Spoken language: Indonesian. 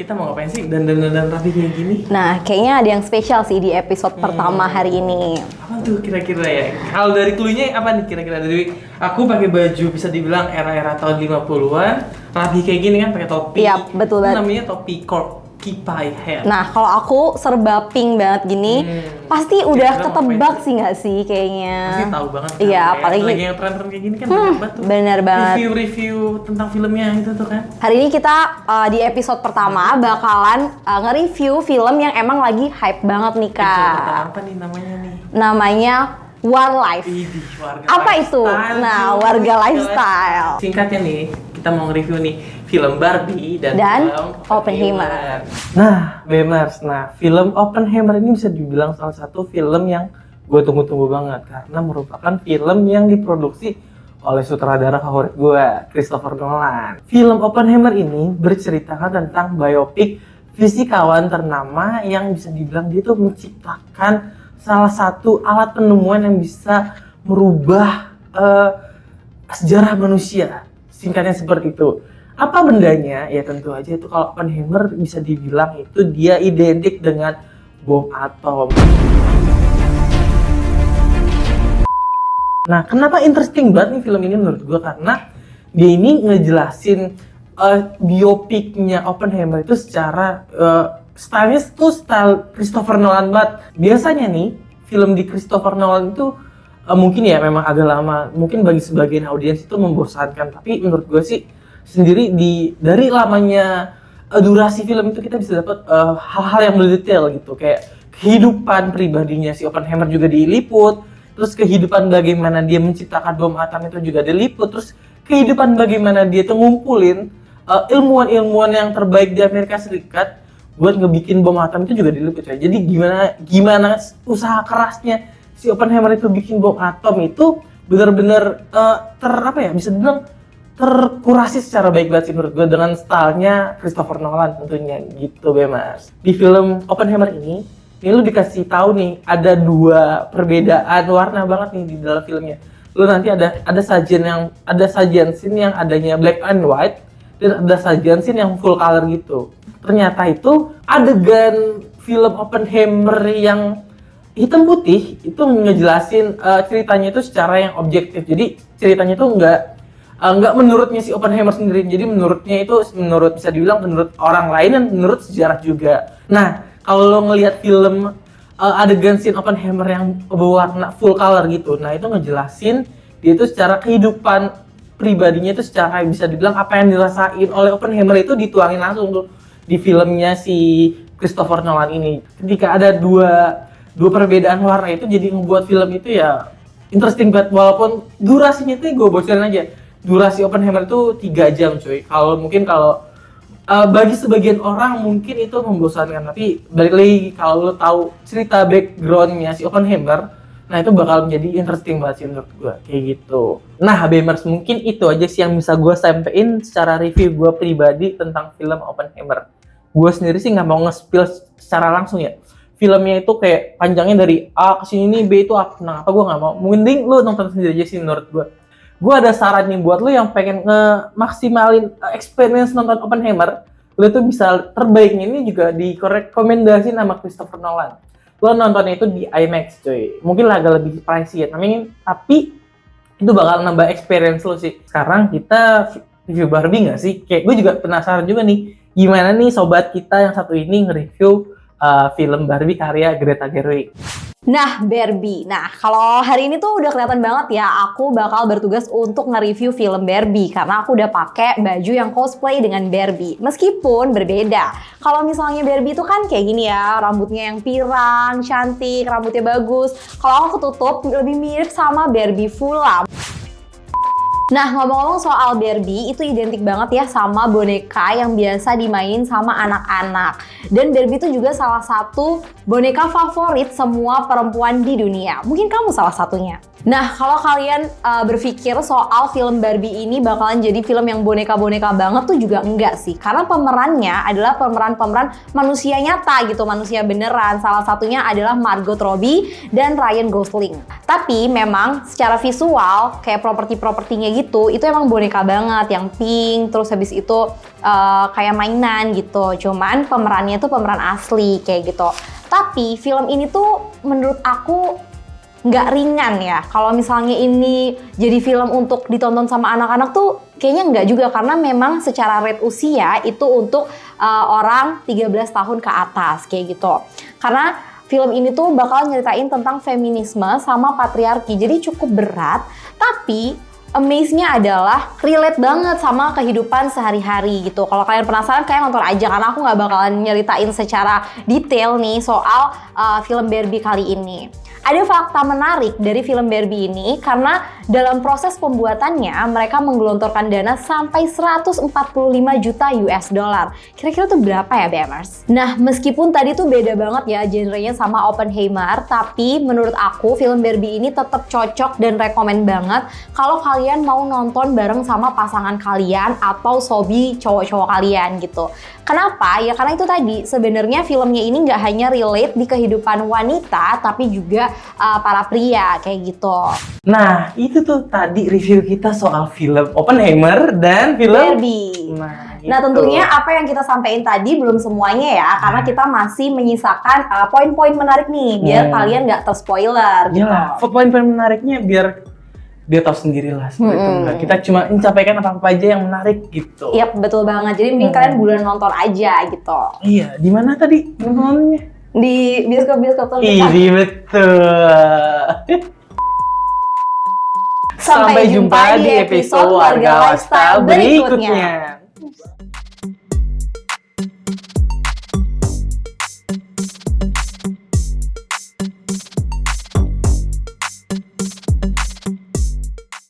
kita mau ngapain sih dan rapi kayak gini? Nah, kayaknya ada yang spesial sih di episode pertama hari ini. Apa tuh kira-kira ya? Kalau dari clue-nya apa nih kira-kira? Dari aku pakai baju bisa dibilang era-era tahun 50-an, rapi kayak gini kan, pakai topi. Iya, betul banget. Namanya topi kipai hair. Nah, kalau aku serba pink banget gini, pasti udah ketebak sih nggak sih kayaknya? Pasti tahu banget kan. Iya, apalagi lagi yang tren-tren kayak gini kan banyak banget tuh. Bener banget. Review tentang filmnya itu tuh kan. Hari ini kita di episode pertama bakalan nge-review film yang emang lagi hype banget nih, Episode pertama Kak. apa nih namanya nih? Namanya War Life. Idih, warga Apa itu? lifestyle, Nah, cuy. warga lifestyle. Singkatnya nih, kita mau nge-review nih film Barbie dan film Oppenheimer. Nah, Bemers, film Oppenheimer ini bisa dibilang salah satu film yang gue tunggu-tunggu banget karena merupakan film yang diproduksi oleh sutradara favorit gue, Christopher Nolan. Film Oppenheimer ini berceritakan tentang biopik fisikawan ternama yang bisa dibilang dia tuh menciptakan salah satu alat penemuan yang bisa merubah sejarah manusia. Singkatnya seperti itu. Apa bendanya? Ya tentu aja itu kalau Oppenheimer bisa dibilang itu dia identik dengan bom atom. Nah, kenapa interesting banget nih film ini menurut gue? Karena dia ini ngejelasin biopiknya Oppenheimer itu secara stylenya tuh style Christopher Nolan banget. Biasanya nih film di Christopher Nolan itu mungkin ya memang agak lama, mungkin bagi sebagian audiens itu membosankan. Tapi menurut gue sih sendiri dari lamanya durasi film itu kita bisa dapat hal-hal yang mendetail gitu, kayak kehidupan pribadinya si Oppenheimer juga diliput, terus kehidupan bagaimana dia menciptakan bom atom itu juga diliput, terus kehidupan bagaimana dia tuh ngumpulin ilmuwan-ilmuwan yang terbaik di Amerika Serikat buat ngebikin bom atom itu juga diliput ya. Jadi gimana usaha kerasnya si Oppenheimer itu bikin bom atom itu benar-benar bisa dibilang terkurasi secara baik banget sih menurut gue dengan stylenya Christopher Nolan tentunya gitu Mas. Di film Oppenheimer ini lu dikasih tahu nih ada dua perbedaan warna banget nih di dalam filmnya. Lu nanti ada sajian scene yang adanya black and white dan ada sajian scene yang full color gitu. Ternyata itu adegan film Oppenheimer yang hitam putih itu ngejelasin ceritanya itu secara yang objektif. Jadi ceritanya itu nggak menurutnya si Oppenheimer sendiri. Jadi menurutnya itu bisa dibilang menurut orang lain dan menurut sejarah juga. Nah, kalau lo ngelihat film adegan scene Oppenheimer yang berwarna full color gitu, nah itu ngejelasin dia itu secara kehidupan pribadinya itu secara bisa dibilang apa yang dirasain oleh Oppenheimer itu dituangin langsung tuh di filmnya si Christopher Nolan ini. Ketika ada dua perbedaan warna itu jadi ngebuat film itu ya interesting banget, walaupun durasinya itu gue bocorin aja. Durasi Oppenheimer itu 3 jam cuy. Kalau bagi sebagian orang mungkin itu membosankan, tapi balik lagi kalau lo tahu cerita backgroundnya si Oppenheimer, nah itu bakal menjadi interesting banget sih menurut gue kayak gitu. Nah, Bemers, mungkin itu aja sih yang bisa gue sampein secara review gue pribadi tentang film Oppenheimer. Gue sendiri sih nggak mau nge-spill secara langsung ya. Filmnya itu kayak panjangnya dari A ke sini nih, B itu apa? Nah, apa gue nggak mau. Mending lu nonton sendiri aja sih menurut gue. Gue ada saran nih buat lu yang pengen nge-maksimalin experience nonton Oppenheimer. Lu tuh bisa terbaiknya ini juga direkomendasi nama Christopher Nolan. Lu nontonnya itu di IMAX cuy. Mungkin agak lebih pricey ya, tapi itu bakal nambah experience lu sih. Sekarang kita review Barbie nggak sih? Kayak gue juga penasaran juga nih, gimana nih sobat kita yang satu ini nge-review film Barbie karya Greta Gerwig. Nah, Barbie. Nah, kalau hari ini tuh udah kelihatan banget ya, aku bakal bertugas untuk nge-review film Barbie karena aku udah pakai baju yang cosplay dengan Barbie. Meskipun berbeda. Kalau misalnya Barbie itu kan kayak gini ya, rambutnya yang pirang, cantik, rambutnya bagus. Kalau aku ketutup lebih mirip sama Barbie Fulam. Nah, ngomong-ngomong soal Barbie, itu identik banget ya sama boneka yang biasa dimainin sama anak-anak. Dan Barbie itu juga salah satu boneka favorit semua perempuan di dunia. Mungkin kamu salah satunya. Nah, kalau kalian berpikir soal film Barbie ini bakalan jadi film yang boneka-boneka banget tuh juga enggak sih. Karena pemerannya adalah pemeran-pemeran manusia nyata gitu, manusia beneran. Salah satunya adalah Margot Robbie dan Ryan Gosling. Tapi memang secara visual kayak properti-propertinya Barbie itu emang boneka banget, yang pink, terus habis itu kayak mainan gitu. Cuman pemerannya tuh pemeran asli kayak gitu. Tapi film ini tuh menurut aku nggak ringan ya. Kalau misalnya ini jadi film untuk ditonton sama anak-anak tuh kayaknya nggak juga, karena memang secara rate usia itu untuk orang 13 tahun ke atas kayak gitu. Karena film ini tuh bakal nyeritain tentang feminisme sama patriarki, jadi cukup berat, tapi amaze-nya adalah relate banget sama kehidupan sehari-hari gitu. Kalau kalian penasaran, kalian nonton aja, karena aku nggak bakalan nyeritain secara detail nih soal film Barbie kali ini. Ada fakta menarik dari film Barbie ini karena dalam proses pembuatannya mereka menggelontorkan dana sampai 145 juta US dollar. Kira-kira tuh berapa ya BMers? Nah, meskipun tadi tuh beda banget ya genrenya sama Oppenheimer, tapi menurut aku film Barbie ini tetap cocok dan rekomen banget kalau kalian mau nonton bareng sama pasangan kalian atau sobi cowok-cowok kalian gitu. Kenapa? Ya karena itu tadi, sebenarnya filmnya ini nggak hanya relate di kehidupan wanita, tapi juga para pria kayak gitu. Nah, itu tuh tadi review kita soal film Oppenheimer dan film Barbie. Nah, tentunya apa yang kita sampaikan tadi belum semuanya ya, karena kita masih menyisakan poin-poin menarik nih, biar kalian nggak terspoiler gitu. Ya, poin-poin menariknya biar dia tahu sendiri lah seperti itu. Enggak, kita cuma mencapai apa aja yang menarik gitu. Iya, betul banget. Jadi mending kalian bulan nonton aja gitu. Iya, di mana tadi nontonnya? Di bioskop-bioskop terdekat. Iya, betul. Sampai jumpa di episode Warga Lifestyle berikutnya.